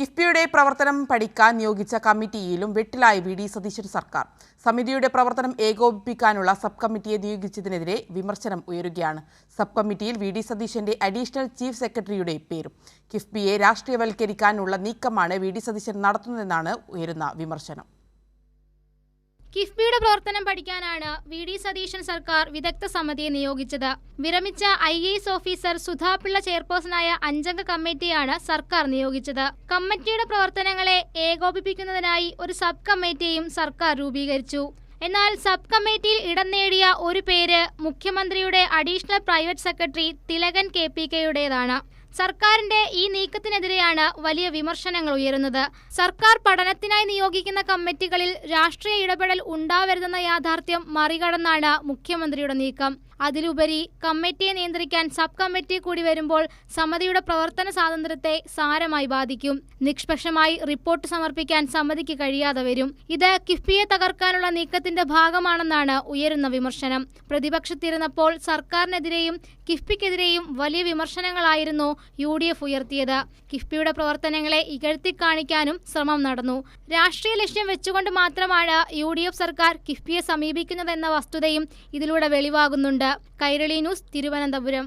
കിഫ്ബിയുടെ പ്രവർത്തനം പഠിക്കാൻ നിയോഗിച്ച കമ്മിറ്റിയിലും വെട്ടിലായി വി.ഡി. സതീശൻ സർക്കാർ. സമിതിയുടെ പ്രവർത്തനം ഏകോപിപ്പിക്കാനുള്ള സബ് കമ്മിറ്റിയെ നിയോഗിച്ചതിനെതിരെ വിമർശനം ഉയരുകയാണ്. സബ് കമ്മിറ്റിയിൽ വി.ഡി. സതീശന്റെ അഡീഷണൽ ചീഫ് സെക്രട്ടറിയുടെ പേരും. കിഫ്ബിയെ രാഷ്ട്രീയവൽക്കരിക്കാനുള്ള നീക്കമാണ് വി.ഡി. സതീശൻ നടത്തുന്നതെന്നാണ് ഉയരുന്ന വിമർശനം. കിഫ്ബിയുടെ പ്രവർത്തനം പഠിക്കാനാണ് വി.ഡി. സതീശൻ സർക്കാർ വിദഗ്ധ സമിതിയെ നിയോഗിച്ചത്. വിരമിച്ച IAS ഓഫീസർ സുധാപിള്ള ചെയർപേഴ്സണായ 5-അംഗ കമ്മിറ്റിയാണ് സർക്കാർ നിയോഗിച്ചത്. കമ്മിറ്റിയുടെ പ്രവർത്തനങ്ങളെ ഏകോപിപ്പിക്കുന്നതിനായി ഒരു സബ് കമ്മിറ്റിയും സർക്കാർ രൂപീകരിച്ചു. എന്നാൽ സബ് കമ്മിറ്റിയിൽ ഇടം നേടിയ ഒരു പേര് മുഖ്യമന്ത്രിയുടെ അഡീഷണൽ പ്രൈവറ്റ് സെക്രട്ടറി തിലകൻ KPKയുടേതാണ്. സർക്കാരിന്റെ ഈ നീക്കത്തിനെതിരെയാണ് വലിയ വിമർശനങ്ങൾ ഉയരുന്നത്. സർക്കാർ പഠനത്തിനായി നിയോഗിക്കുന്ന കമ്മിറ്റികളിൽ രാഷ്ട്രീയ ഇടപെടൽ ഉണ്ടാവരുതെന്ന യാഥാർത്ഥ്യം മറികടന്നാണ് മുഖ്യമന്ത്രിയുടെ നീക്കം. അതിലുപരി കമ്മിറ്റിയെ നിയന്ത്രിക്കാൻ സബ് കമ്മിറ്റി കൂടി വരുമ്പോൾ സമിതിയുടെ പ്രവർത്തന സ്വാതന്ത്ര്യത്തെ സാരമായി ബാധിക്കും. നിഷ്പക്ഷമായി റിപ്പോർട്ട് സമർപ്പിക്കാൻ സമിതിക്ക് കഴിയാതെ വരും. ഇത് കിഫ്ബിയെ തകർക്കാനുള്ള നീക്കത്തിന്റെ ഭാഗമാണെന്നാണ് ഉയരുന്ന വിമർശനം. പ്രതിപക്ഷത്തിരുന്നപ്പോൾ സർക്കാരിനെതിരെയും കിഫ്ബിക്കെതിരെയും വലിയ വിമർശനങ്ങളായിരുന്നു UDF ഉയർത്തിയത്. കിഫ്ബിയുടെ പ്രവർത്തനങ്ങളെ ഇകഴ്ത്തിക്കാണിക്കാനും ശ്രമം നടന്നു. രാഷ്ട്രീയ ലക്ഷ്യം വെച്ചുകൊണ്ട് മാത്രമാണ് UDF സർക്കാർ കിഫ്ബിയെ സമീപിക്കുന്നതെന്ന വസ്തുതയും ഇതിലൂടെ വെളിവാകുന്നുണ്ട്. കൈരളി ന്യൂസ്, തിരുവനന്തപുരം.